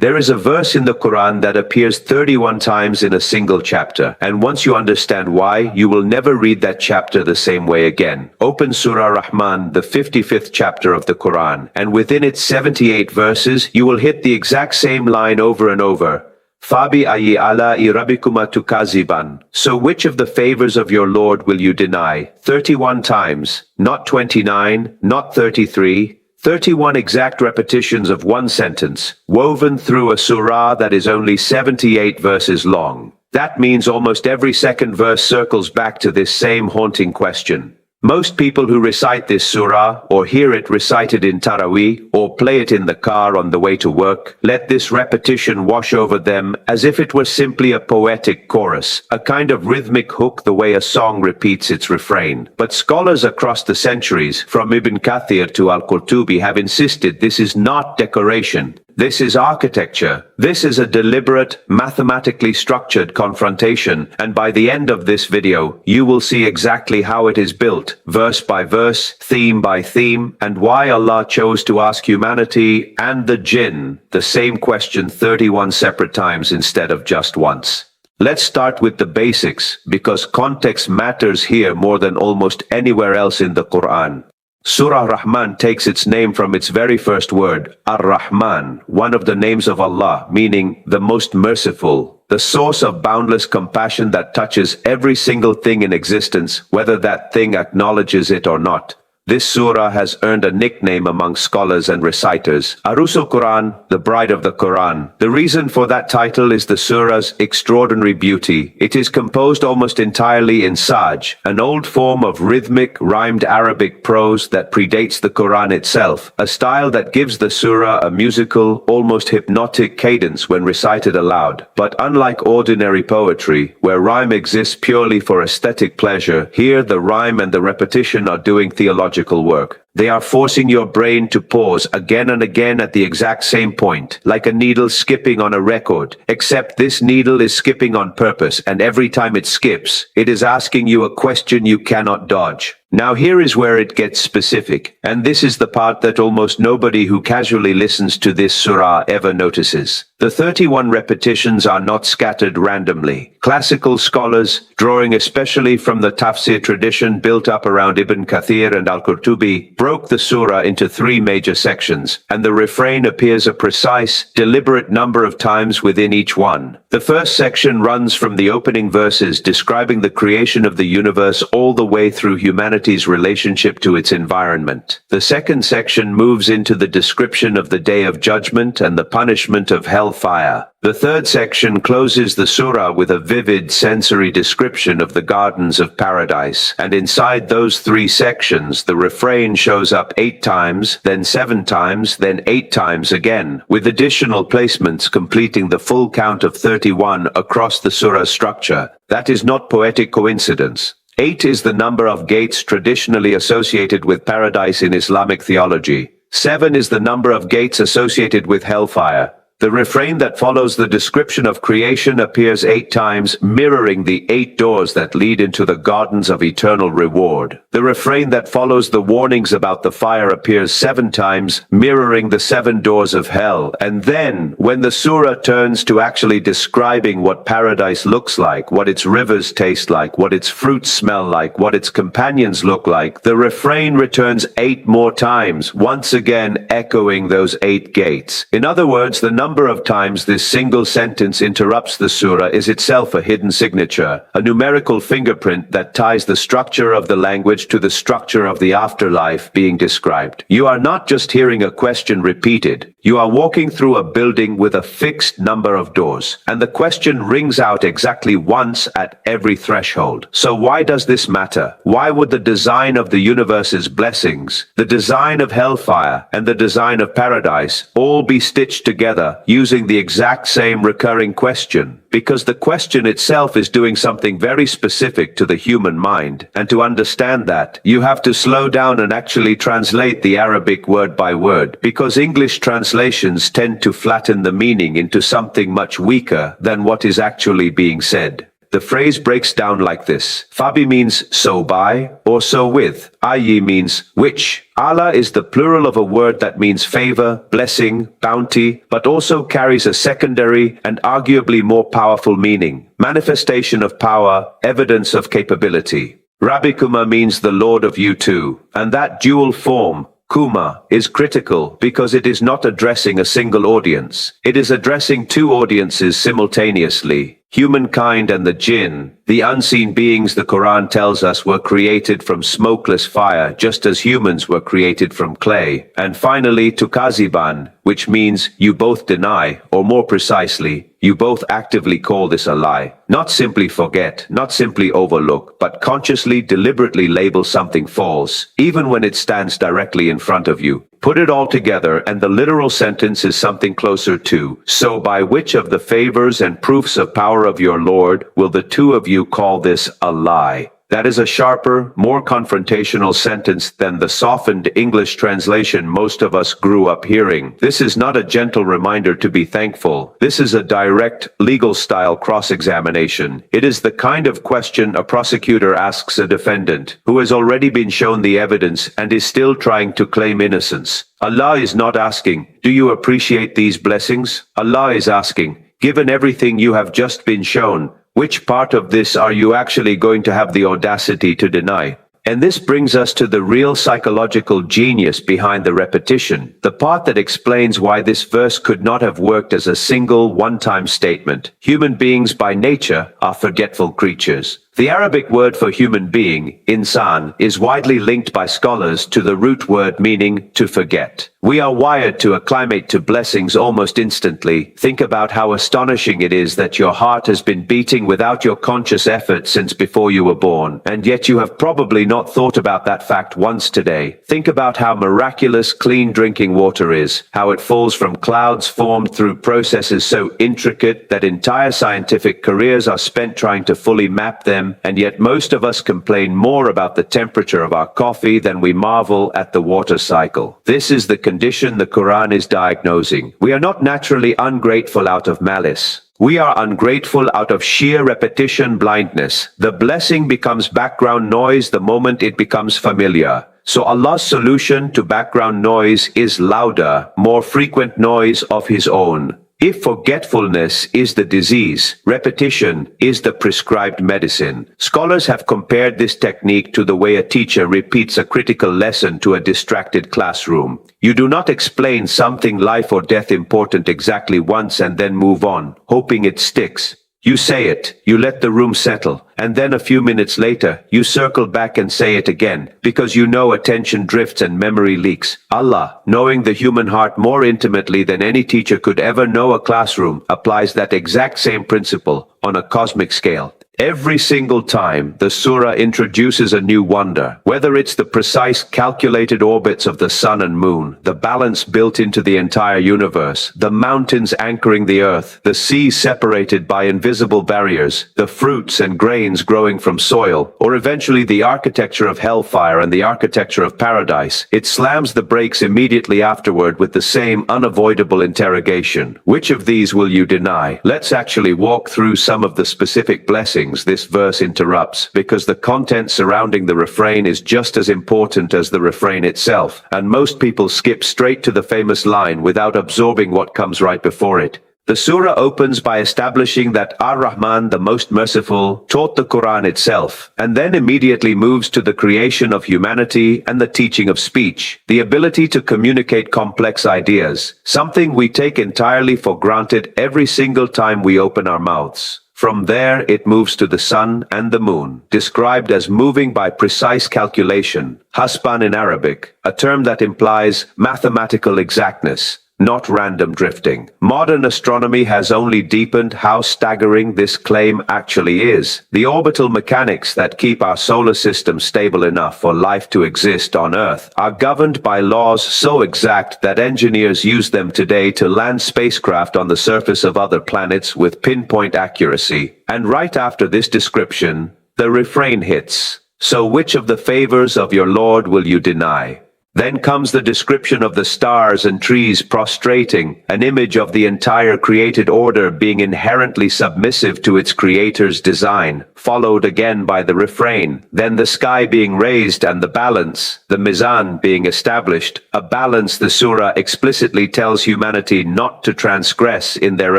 There is a verse in the Quran that appears 31 times in a single chapter, and once you understand why, you will never read that chapter the same way again. Open Surah Rahman, the 55th chapter of the Quran, and within its 78 verses, you will hit the exact same line over and over. Fabi, ayyi, rabbikuma Tukazziban. So which of the favors of your Lord will you deny? 31 times, not 29, not 33. 31 exact repetitions of one sentence, woven through a surah that is only 78 verses long. That means almost every second verse circles back to this same haunting question. Most people who recite this surah, or hear it recited in Taraweeh, or play it in the car on the way to work, let this repetition wash over them as if it were simply a poetic chorus, a kind of rhythmic hook the way a song repeats its refrain. But scholars across the centuries, from Ibn Kathir to Al-Qurtubi, have insisted this is not decoration. This is architecture. This is a deliberate, mathematically structured confrontation, and by the end of this video, you will see exactly how it is built, verse by verse, theme by theme, and why Allah chose to ask humanity and the jinn the same question 31 separate times instead of just once. Let's start with the basics, because context matters here more than almost anywhere else in the Quran. Surah Rahman takes its name from its very first word, Ar-Rahman, one of the names of Allah, meaning the most merciful, the source of boundless compassion that touches every single thing in existence, whether that thing acknowledges it or not. This surah has earned a nickname among scholars and reciters, Arusul Quran, the bride of the Quran. The reason for that title is the surah's extraordinary beauty. It is composed almost entirely in Saj, an old form of rhythmic, rhymed Arabic prose that predates the Quran itself, a style that gives the surah a musical, almost hypnotic cadence when recited aloud. But unlike ordinary poetry, where rhyme exists purely for aesthetic pleasure, here the rhyme and the repetition are doing theological work. They are forcing your brain to pause again and again at the exact same point, like a needle skipping on a record, except this needle is skipping on purpose, and every time it skips, it is asking you a question you cannot dodge. Now here is where it gets specific, and this is the part that almost nobody who casually listens to this surah ever notices. The 31 repetitions are not scattered randomly. Classical scholars, drawing especially from the Tafsir tradition built up around Ibn Kathir and Al-Qurtubi, broke the surah into 3 major sections, and the refrain appears a precise, deliberate number of times within each one. The first section runs from the opening verses describing the creation of the universe all the way through humanity's relationship to its environment. The second section moves into the description of the Day of Judgment and the punishment of Hellfire. The third section closes the surah with a vivid sensory description of the gardens of paradise, and inside those 3 sections the refrain shows up 8 times, then 7 times, then 8 times again, with additional placements completing the full count of 31 across the surah's structure. That is not poetic coincidence. 8 is the number of gates traditionally associated with paradise in Islamic theology. 7 is the number of gates associated with hellfire. The refrain that follows the description of creation appears 8 times, mirroring the 8 doors that lead into the gardens of eternal reward. The refrain that follows the warnings about the fire appears 7 times, mirroring the 7 doors of hell. And then, when the surah turns to actually describing what paradise looks like, what its rivers taste like, what its fruits smell like, what its companions look like, the refrain returns 8 more times, once again echoing those 8 gates. In other words, the number of times this single sentence interrupts the surah is itself a hidden signature, a numerical fingerprint that ties the structure of the language to the structure of the afterlife being described. You are not just hearing a question repeated, you are walking through a building with a fixed number of doors, and the question rings out exactly once at every threshold. So why does this matter? Why would the design of the universe's blessings, the design of hellfire, and the design of paradise all be stitched together using the exact same recurring question? Because the question itself is doing something very specific to the human mind, and to understand that, you have to slow down and actually translate the Arabic word by word, because English translations tend to flatten the meaning into something much weaker than what is actually being said. The phrase breaks down like this. Fabi means so by or so with. Ayyi means which. Allah is the plural of a word that means favor, blessing, bounty, but also carries a secondary and arguably more powerful meaning. Manifestation of power, evidence of capability. Rabbikuma means the Lord of you two, and that dual form, kuma, is critical because it is not addressing a single audience. It is addressing two audiences simultaneously. Humankind and the jinn, the unseen beings the Quran tells us were created from smokeless fire just as humans were created from clay. And finally Tukazziban, which means you both deny, or more precisely, you both actively call this a lie. Not simply forget, not simply overlook, but consciously, deliberately label something false, even when it stands directly in front of you. Put it all together and the literal sentence is something closer to, so by which of the favors and proofs of power of your Lord will the two of you call this a lie? That is a sharper, more confrontational sentence than the softened English translation most of us grew up hearing. This is not a gentle reminder to be thankful. This is a direct, legal-style cross-examination. It is the kind of question a prosecutor asks a defendant, who has already been shown the evidence and is still trying to claim innocence. Allah is not asking, do you appreciate these blessings? Allah is asking, given everything you have just been shown, which part of this are you actually going to have the audacity to deny? And this brings us to the real psychological genius behind the repetition, the part that explains why this verse could not have worked as a single one-time statement. Human beings by nature are forgetful creatures. The Arabic word for human being, insan, is widely linked by scholars to the root word meaning to forget. We are wired to acclimate to blessings almost instantly. Think about how astonishing it is that your heart has been beating without your conscious effort since before you were born, and yet you have probably not thought about that fact once today. Think about how miraculous clean drinking water is, how it falls from clouds formed through processes so intricate that entire scientific careers are spent trying to fully map them. And yet most of us complain more about the temperature of our coffee than we marvel at the water cycle. This is the condition the Quran is diagnosing. We are not naturally ungrateful out of malice. We are ungrateful out of sheer repetition blindness. The blessing becomes background noise the moment it becomes familiar. So Allah's solution to background noise is louder, more frequent noise of His own. If forgetfulness is the disease, repetition is the prescribed medicine. Scholars have compared this technique to the way a teacher repeats a critical lesson to a distracted classroom. You do not explain something life or death important exactly once and then move on, hoping it sticks. You say it, you let the room settle, and then a few minutes later, you circle back and say it again, because you know attention drifts and memory leaks. Allah, knowing the human heart more intimately than any teacher could ever know a classroom, applies that exact same principle on a cosmic scale. Every single time the surah introduces a new wonder, whether it's the precise calculated orbits of the sun and moon, the balance built into the entire universe, the mountains anchoring the earth, the seas separated by invisible barriers, the fruits and grains growing from soil, or eventually the architecture of hellfire and the architecture of paradise, it slams the brakes immediately afterward with the same unavoidable interrogation. Which of these will you deny? Let's actually walk through some of the specific blessings this verse interrupts, because the content surrounding the refrain is just as important as the refrain itself, and most people skip straight to the famous line without absorbing what comes right before it. The surah opens by establishing that Ar-Rahman, the most merciful, taught the Quran itself, and then immediately moves to the creation of humanity and the teaching of speech, the ability to communicate complex ideas, something we take entirely for granted every single time we open our mouths. From there it moves to the sun and the moon, described as moving by precise calculation, hasban in Arabic, a term that implies mathematical exactness, not random drifting. Modern astronomy has only deepened how staggering this claim actually is. The orbital mechanics that keep our solar system stable enough for life to exist on Earth are governed by laws so exact that engineers use them today to land spacecraft on the surface of other planets with pinpoint accuracy. And right after this description, the refrain hits. So which of the favors of your Lord will you deny? Then comes the description of the stars and trees prostrating, an image of the entire created order being inherently submissive to its creator's design, followed again by the refrain, then the sky being raised and the balance, the mizan, being established, a balance the surah explicitly tells humanity not to transgress in their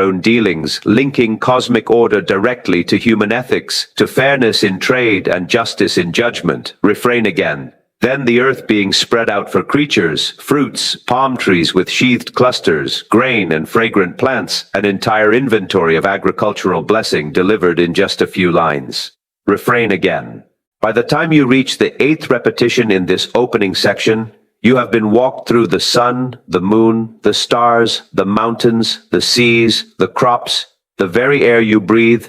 own dealings, linking cosmic order directly to human ethics, to fairness in trade and justice in judgment. Refrain again. Then the earth being spread out for creatures, fruits, palm trees with sheathed clusters, grain and fragrant plants, an entire inventory of agricultural blessing delivered in just a few lines. Refrain again. By the time you reach the 8th repetition in this opening section, you have been walked through the sun, the moon, the stars, the mountains, the seas, the crops, the very air you breathe,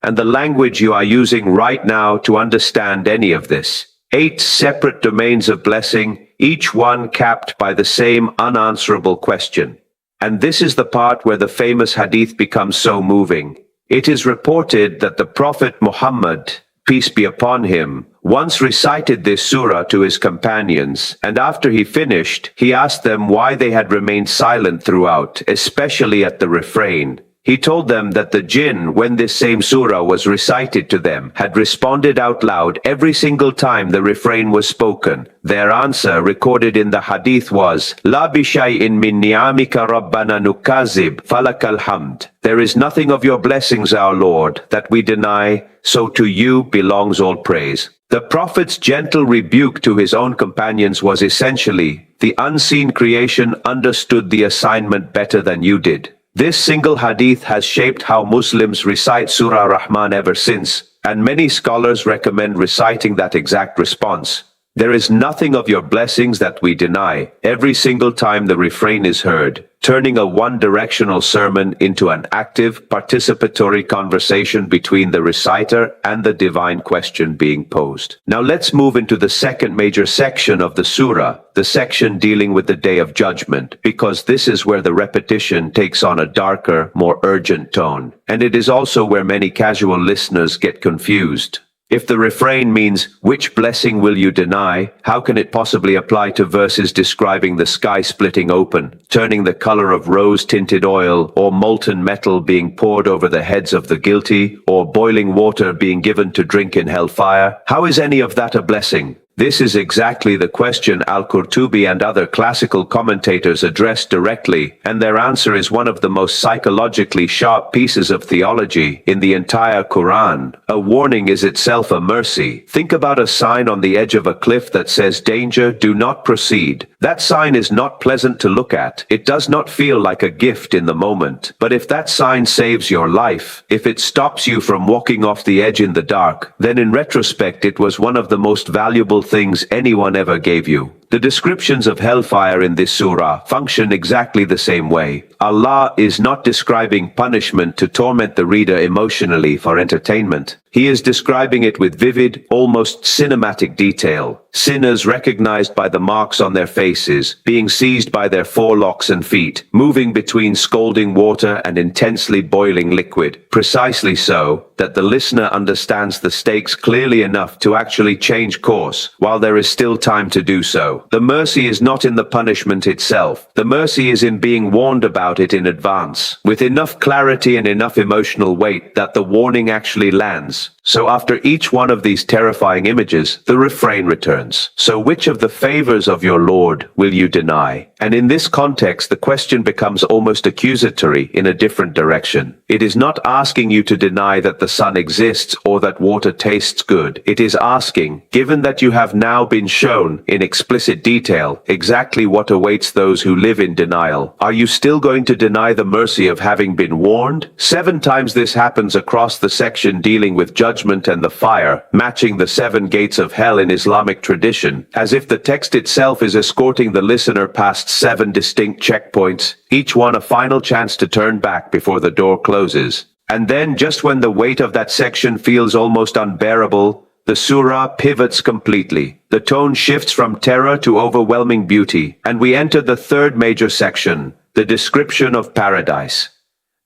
and the language you are using right now to understand any of this. 8 separate domains of blessing, each one capped by the same unanswerable question. And this is the part where the famous hadith becomes so moving. It is reported that the Prophet Muhammad, peace be upon him, once recited this surah to his companions, and after he finished, he asked them why they had remained silent throughout, especially at the refrain. He told them that the jinn, when this same surah was recited to them, had responded out loud every single time the refrain was spoken. Their answer, recorded in the hadith, was, "La bishay'in min ni'amika rabbana nukazzib, falakal hamd." There is nothing of your blessings, our Lord, that we deny, so to you belongs all praise. The Prophet's gentle rebuke to his own companions was essentially, the unseen creation understood the assignment better than you did. This single hadith has shaped how Muslims recite Surah Rahman ever since, and many scholars recommend reciting that exact response. There is nothing of your blessings that we deny, every single time the refrain is heard, turning a one-directional sermon into an active, participatory conversation between the reciter and the divine question being posed. Now let's move into the second major section of the surah, the section dealing with the Day of Judgment, because this is where the repetition takes on a darker, more urgent tone, and it is also where many casual listeners get confused. If the refrain means, which blessing will you deny, how can it possibly apply to verses describing the sky splitting open, turning the color of rose-tinted oil, or molten metal being poured over the heads of the guilty, or boiling water being given to drink in hellfire? How is any of that a blessing? This is exactly the question Al-Qurtubi and other classical commentators address directly, and their answer is one of the most psychologically sharp pieces of theology in the entire Quran. A warning is itself a mercy. Think about a sign on the edge of a cliff that says, "Danger, do not proceed." That sign is not pleasant to look at. It does not feel like a gift in the moment. But if that sign saves your life, if it stops you from walking off the edge in the dark, then in retrospect it was one of the most valuable things anyone ever gave you. The descriptions of hellfire in this surah function exactly the same way. Allah is not describing punishment to torment the reader emotionally for entertainment. He is describing it with vivid, almost cinematic detail. Sinners recognized by the marks on their faces, being seized by their forelocks and feet, moving between scalding water and intensely boiling liquid, precisely so that the listener understands the stakes clearly enough to actually change course, while there is still time to do so. The mercy is not in the punishment itself. The mercy is in being warned about it in advance, with enough clarity and enough emotional weight that the warning actually lands. So after each one of these terrifying images, the refrain returns. So which of the favors of your Lord will you deny? And in this context, the question becomes almost accusatory in a different direction. It is not asking you to deny that the sun exists or that water tastes good. It is asking, given that you have now been shown in explicit detail exactly what awaits those who live in denial, are you still going to deny the mercy of having been warned? 7 times this happens across the section dealing with judgment and the fire, matching the 7 gates of hell in Islamic tradition, as if the text itself is escorting the listener past 7 distinct checkpoints, each one a final chance to turn back before the door closes. And then, just when the weight of that section feels almost unbearable, the surah pivots completely. The tone shifts from terror to overwhelming beauty, and we enter the 3rd major section, the description of paradise.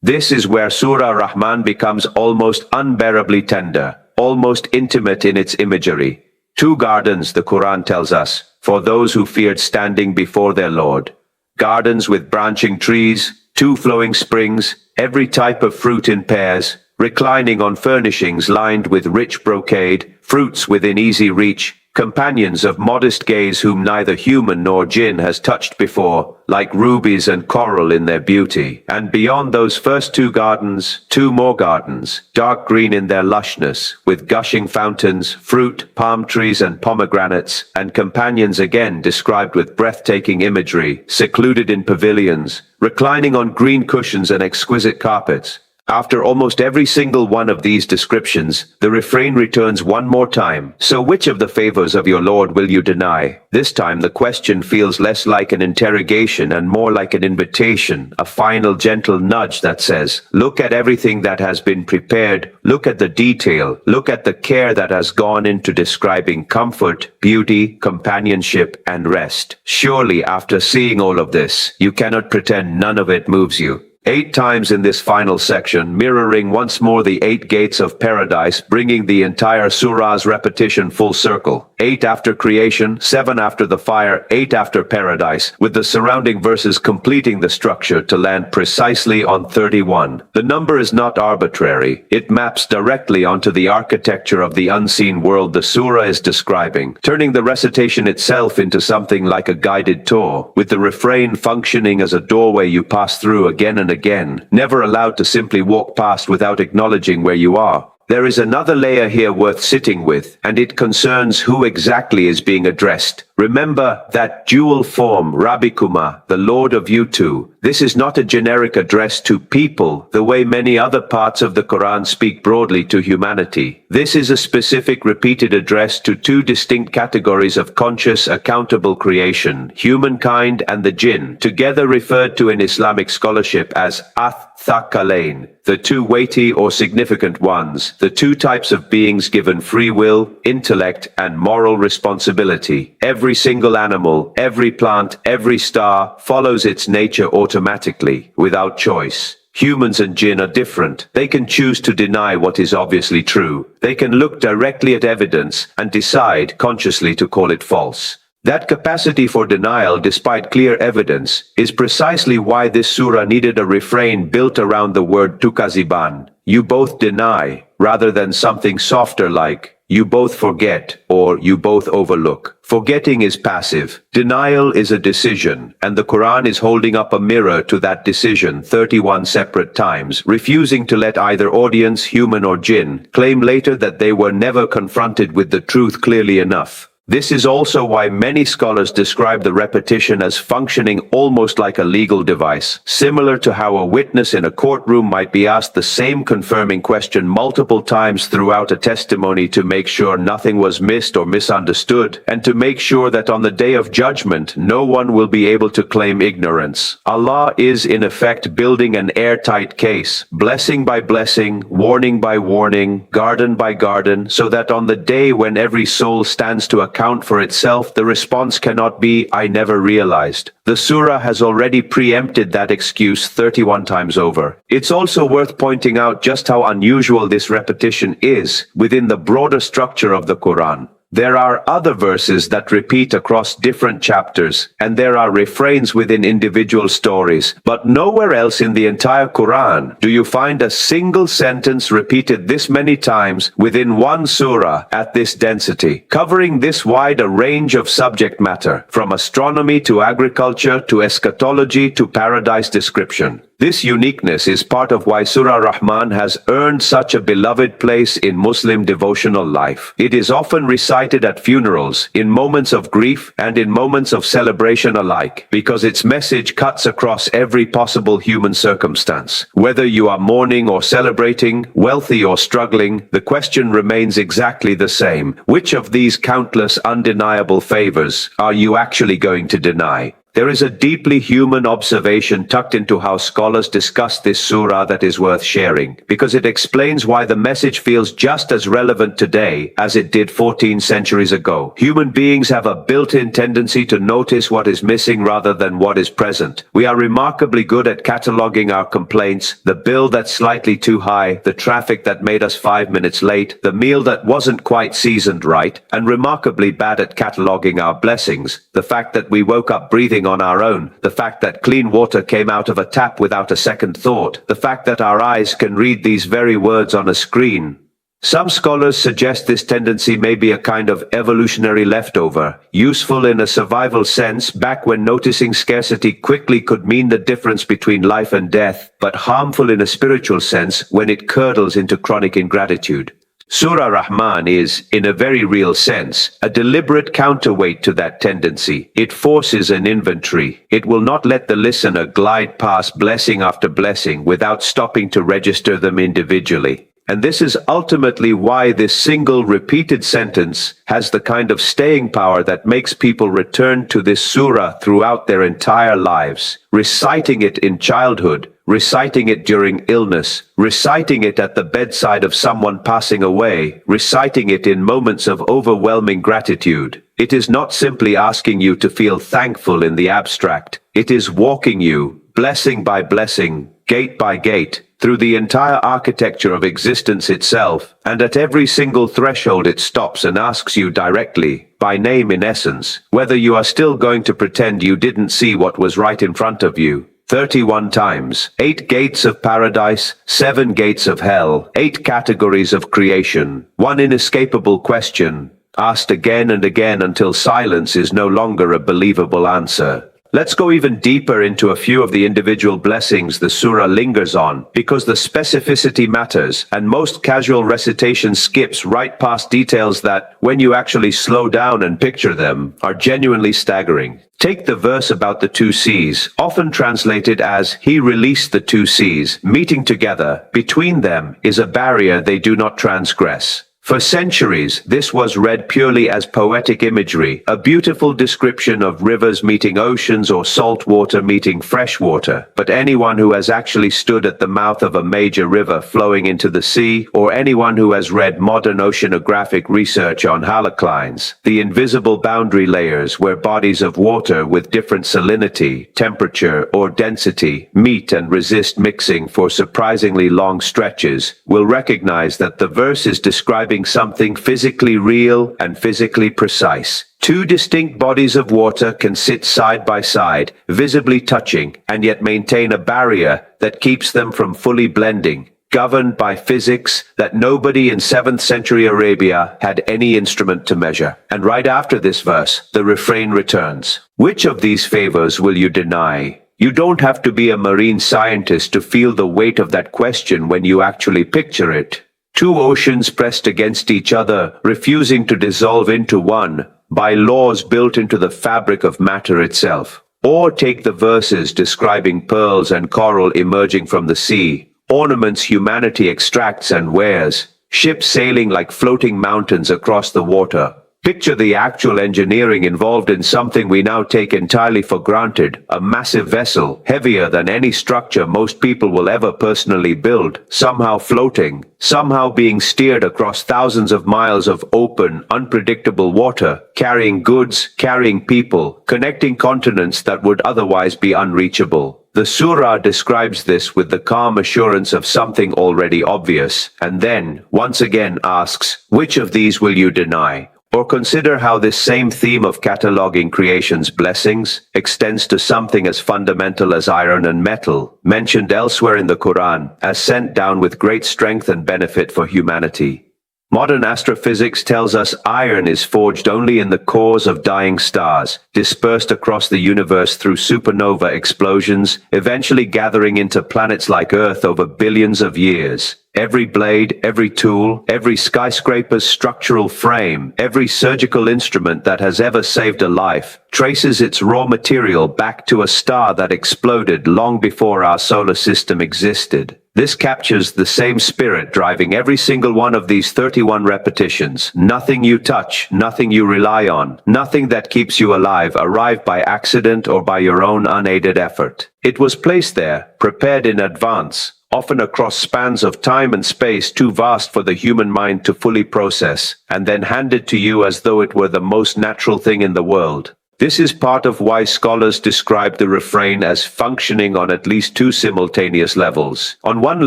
This is where Surah Rahman becomes almost unbearably tender, almost intimate in its imagery. 2 gardens, the Quran tells us, for those who feared standing before their Lord. Gardens with branching trees, 2 flowing springs, every type of fruit in pairs, reclining on furnishings lined with rich brocade, fruits within easy reach, companions of modest gaze whom neither human nor jinn has touched before, like rubies and coral in their beauty. And beyond those first 2 gardens, 2 more gardens, dark green in their lushness, with gushing fountains, fruit, palm trees and pomegranates, and companions again described with breathtaking imagery, secluded in pavilions, reclining on green cushions and exquisite carpets. After almost every single one of these descriptions, the refrain returns one more time. So which of the favors of your Lord will you deny? This time the question feels less like an interrogation and more like an invitation, a final gentle nudge that says, look at everything that has been prepared, look at the detail, look at the care that has gone into describing comfort, beauty, companionship, and rest. Surely after seeing all of this, you cannot pretend none of it moves you. 8 times in this final section, mirroring once more the 8 gates of paradise, bringing the entire surah's repetition full circle. 8 after creation, 7 after the fire, 8 after paradise, with the surrounding verses completing the structure to land precisely on 31. The number is not arbitrary. It maps directly onto the architecture of the unseen world the surah is describing, turning the recitation itself into something like a guided tour, with the refrain functioning as a doorway you pass through again and again, never allowed to simply walk past without acknowledging where you are. There is another layer here worth sitting with, and it concerns who exactly is being addressed. Remember that dual form, rabbikuma, the Lord of you two. This is not a generic address to people, the way many other parts of the Quran speak broadly to humanity. This is a specific repeated address to 2 distinct categories of conscious, accountable creation, humankind and the jinn, together referred to in Islamic scholarship as thaqalain, the 2 weighty or significant ones, the 2 types of beings given free will, intellect, and moral responsibility. Every single animal, every plant, every star follows its nature automatically, without choice. Humans and jinn are different. They can choose to deny what is obviously true. They can look directly at evidence and decide consciously to call it false. That capacity for denial despite clear evidence is precisely why this surah needed a refrain built around the word Tukazziban. You both deny, rather than something softer like, you both forget, or you both overlook. Forgetting is passive. Denial is a decision, and the Quran is holding up a mirror to that decision 31 separate times, refusing to let either audience, human or jinn, claim later that they were never confronted with the truth clearly enough. This is also why many scholars describe the repetition as functioning almost like a legal device, similar to how a witness in a courtroom might be asked the same confirming question multiple times throughout a testimony to make sure nothing was missed or misunderstood, and to make sure that on the day of judgment no one will be able to claim ignorance. Allah is in effect building an airtight case, blessing by blessing, warning by warning, garden by garden, so that on the day when every soul stands to account for itself, the response cannot be, I never realized. The surah has already preempted that excuse 31 times over. It's also worth pointing out just how unusual this repetition is within the broader structure of the Quran. There are other verses that repeat across different chapters, and there are refrains within individual stories, but nowhere else in the entire Quran do you find a single sentence repeated this many times within one surah at this density, covering this wide a range of subject matter, from astronomy to agriculture to eschatology to paradise description. This uniqueness is part of why Surah Rahman has earned such a beloved place in Muslim devotional life. It is often recited at funerals, in moments of grief, and in moments of celebration alike, because its message cuts across every possible human circumstance. Whether you are mourning or celebrating, wealthy or struggling, the question remains exactly the same. Which of these countless undeniable favors are you actually going to deny? There is a deeply human observation tucked into how scholars discuss this surah that is worth sharing, because it explains why the message feels just as relevant today as it did 14 centuries ago. Human beings have a built-in tendency to notice what is missing rather than what is present. We are remarkably good at cataloging our complaints: the bill that's slightly too high, the traffic that made us 5 minutes late, the meal that wasn't quite seasoned right, and remarkably bad at cataloging our blessings: the fact that we woke up breathing on our own, the fact that clean water came out of a tap without a second thought, the fact that our eyes can read these very words on a screen. Some scholars suggest this tendency may be a kind of evolutionary leftover, useful in a survival sense back when noticing scarcity quickly could mean the difference between life and death, but harmful in a spiritual sense when it curdles into chronic ingratitude. Surah Rahman is, in a very real sense, a deliberate counterweight to that tendency. It forces an inventory. It will not let the listener glide past blessing after blessing without stopping to register them individually. And this is ultimately why this single repeated sentence has the kind of staying power that makes people return to this surah throughout their entire lives, reciting it in childhood, reciting it during illness, reciting it at the bedside of someone passing away, reciting it in moments of overwhelming gratitude. It is not simply asking you to feel thankful in the abstract. It is walking you, blessing by blessing, gate by gate, through the entire architecture of existence itself, and at every single threshold it stops and asks you directly, by name in essence, whether you are still going to pretend you didn't see what was right in front of you. 31 times, 8 gates of paradise, 7 gates of hell, 8 categories of creation, one inescapable question, asked again and again until silence is no longer a believable answer. Let's go even deeper into a few of the individual blessings the surah lingers on, because the specificity matters, and most casual recitation skips right past details that, when you actually slow down and picture them, are genuinely staggering. Take the verse about the 2 seas, often translated as, "He released the 2 seas, meeting together. Between them is a barrier they do not transgress." For centuries, this was read purely as poetic imagery, a beautiful description of rivers meeting oceans or salt water meeting fresh water. But anyone who has actually stood at the mouth of a major river flowing into the sea, or anyone who has read modern oceanographic research on haloclines, the invisible boundary layers where bodies of water with different salinity, temperature, or density meet and resist mixing for surprisingly long stretches, will recognize that the verse is describing something physically real and physically precise. 2 distinct bodies of water can sit side by side, visibly touching, and yet maintain a barrier that keeps them from fully blending, governed by physics that nobody in 7th century Arabia had any instrument to measure. And right after this verse, the refrain returns. Which of these favors will you deny? You don't have to be a marine scientist to feel the weight of that question when you actually picture it. 2 oceans pressed against each other, refusing to dissolve into one, by laws built into the fabric of matter itself. Or take the verses describing pearls and coral emerging from the sea, ornaments humanity extracts and wears, ships sailing like floating mountains across the water. Picture the actual engineering involved in something we now take entirely for granted, a massive vessel, heavier than any structure most people will ever personally build, somehow floating, somehow being steered across thousands of miles of open, unpredictable water, carrying goods, carrying people, connecting continents that would otherwise be unreachable. The surah describes this with the calm assurance of something already obvious, and then, once again asks, which of these will you deny? Or consider how this same theme of cataloging creation's blessings extends to something as fundamental as iron and metal, mentioned elsewhere in the Quran, as sent down with great strength and benefit for humanity. Modern astrophysics tells us iron is forged only in the cores of dying stars, dispersed across the universe through supernova explosions, eventually gathering into planets like Earth over billions of years. Every blade, every tool, every skyscraper's structural frame, every surgical instrument that has ever saved a life, traces its raw material back to a star that exploded long before our solar system existed. This captures the same spirit driving every single one of these 31 repetitions. Nothing you touch, nothing you rely on, nothing that keeps you alive arrived by accident or by your own unaided effort. It was placed there, prepared in advance, often across spans of time and space too vast for the human mind to fully process, and then handed to you as though it were the most natural thing in the world. This is part of why scholars describe the refrain as functioning on at least two simultaneous levels. On one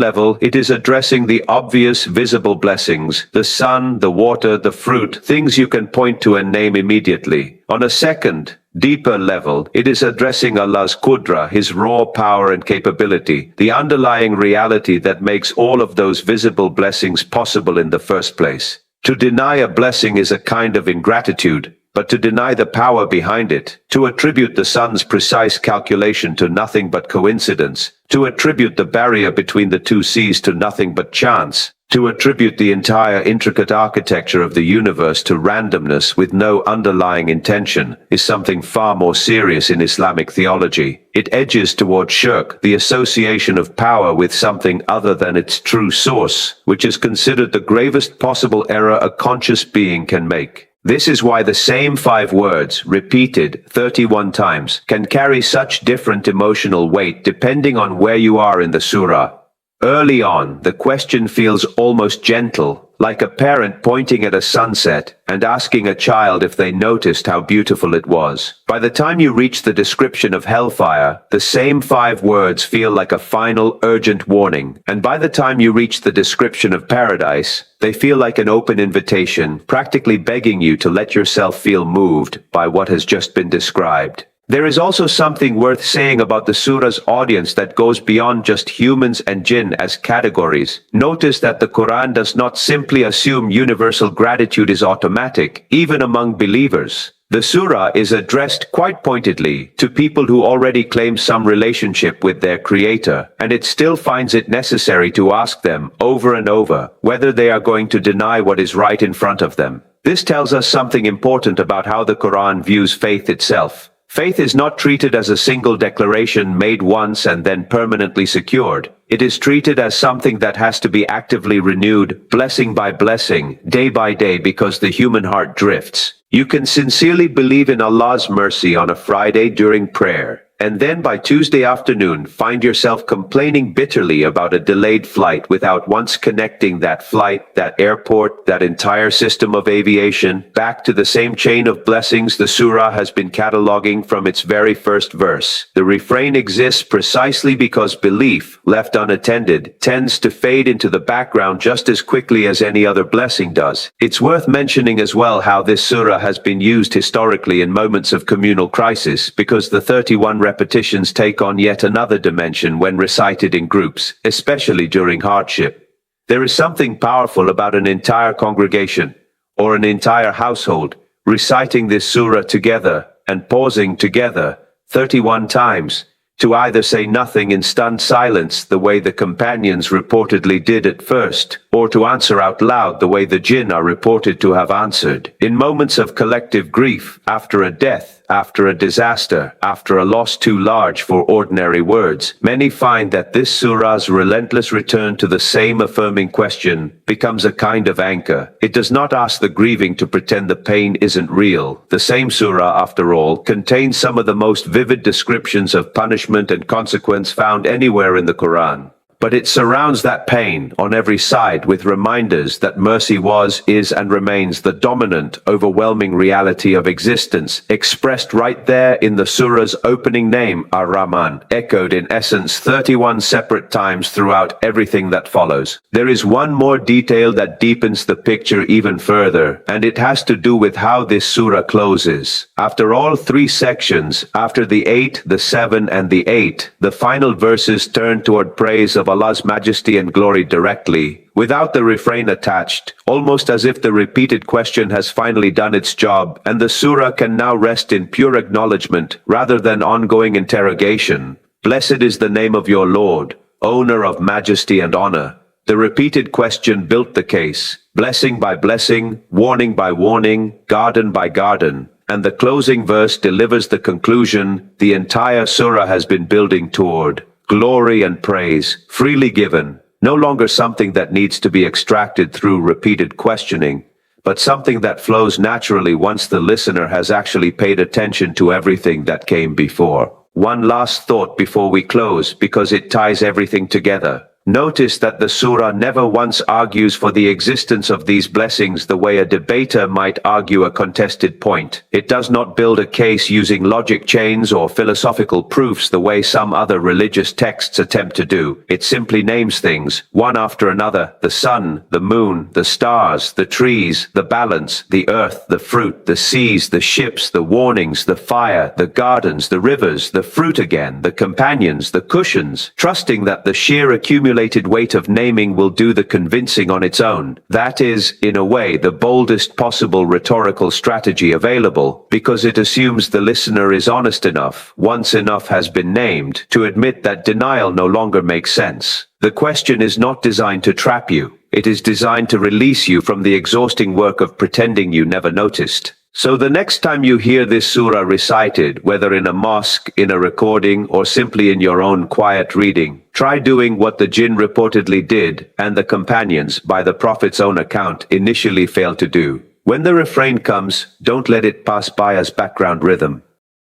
level, it is addressing the obvious, visible blessings, the sun, the water, the fruit, things you can point to and name immediately. On a second, deeper level, it is addressing Allah's qudra, His raw power and capability, the underlying reality that makes all of those visible blessings possible in the first place. To deny a blessing is a kind of ingratitude, but to deny the power behind it, to attribute the sun's precise calculation to nothing but coincidence, to attribute the barrier between the two seas to nothing but chance, to attribute the entire intricate architecture of the universe to randomness with no underlying intention, is something far more serious in Islamic theology. It edges toward shirk, the association of power with something other than its true source, which is considered the gravest possible error a conscious being can make. This is why the same 5 words, repeated 31 times, can carry such different emotional weight depending on where you are in the surah. Early on, the question feels almost gentle, like a parent pointing at a sunset and asking a child if they noticed how beautiful it was. By the time you reach the description of hellfire, the same 5 words feel like a final, urgent warning. And by the time you reach the description of paradise, they feel like an open invitation, practically begging you to let yourself feel moved by what has just been described. There is also something worth saying about the surah's audience that goes beyond just humans and jinn as categories. Notice that the Quran does not simply assume universal gratitude is automatic, even among believers. The surah is addressed quite pointedly to people who already claim some relationship with their creator, and it still finds it necessary to ask them over and over whether they are going to deny what is right in front of them. This tells us something important about how the Quran views faith itself. Faith is not treated as a single declaration made once and then permanently secured. It is treated as something that has to be actively renewed, blessing by blessing, day by day, because the human heart drifts. You can sincerely believe in Allah's mercy on a Friday during prayer, and then by Tuesday afternoon find yourself complaining bitterly about a delayed flight without once connecting that flight, that airport, that entire system of aviation, back to the same chain of blessings the surah has been cataloging from its very first verse. The refrain exists precisely because belief, left unattended, tends to fade into the background just as quickly as any other blessing does. It's worth mentioning as well how this surah has been used historically in moments of communal crisis, because the 31 repetitions take on yet another dimension when recited in groups, especially during hardship. There is something powerful about an entire congregation, or an entire household, reciting this surah together and pausing together 31 times, to either say nothing in stunned silence the way the companions reportedly did at first, or to answer out loud the way the jinn are reported to have answered. In moments of collective grief, after a death, after a disaster, after a loss too large for ordinary words, many find that this surah's relentless return to the same affirming question becomes a kind of anchor. It does not ask the grieving to pretend the pain isn't real. The same surah, after all, contains some of the most vivid descriptions of punishment and consequence found anywhere in the Quran. But it surrounds that pain on every side with reminders that mercy was, is, and remains the dominant, overwhelming reality of existence, expressed right there in the surah's opening name, Ar-Rahman, echoed in essence 31 separate times throughout everything that follows. There is one more detail that deepens the picture even further, and it has to do with how this surah closes. After all 3 sections, after the 8, the 7, and the 8, the final verses turn toward praise of Allah's majesty and glory directly, without the refrain attached, almost as if the repeated question has finally done its job, and the surah can now rest in pure acknowledgement rather than ongoing interrogation. Blessed is the name of your Lord, owner of majesty and honor. The repeated question built the case, blessing by blessing, warning by warning, garden by garden, and the closing verse delivers the conclusion the entire surah has been building toward. Glory and praise, freely given, No longer something that needs to be extracted through repeated questioning, but something that flows naturally once the listener has actually paid attention to everything that came before. One last thought before we close, because it ties everything together. Notice that the surah never once argues for the existence of these blessings the way a debater might argue a contested point. It does not build a case using logic chains or philosophical proofs the way some other religious texts attempt to do. It simply names things, one after another: the sun, the moon, the stars, the trees, the balance, the earth, the fruit, the seas, the ships, the warnings, the fire, the gardens, the rivers, the fruit again, the companions, the cushions, trusting that the sheer accumulation weight of naming will do the convincing on its own. That is, in a way, the boldest possible rhetorical strategy available, because it assumes the listener is honest enough, once enough has been named, to admit that denial no longer makes sense. The question is not designed to trap you. It is designed to release you from the exhausting work of pretending you never noticed. So the next time you hear this surah recited, whether in a mosque, in a recording, or simply in your own quiet reading, try doing what the jinn reportedly did, and the companions, by the Prophet's own account, initially failed to do. When the refrain comes, don't let it pass by as background rhythm.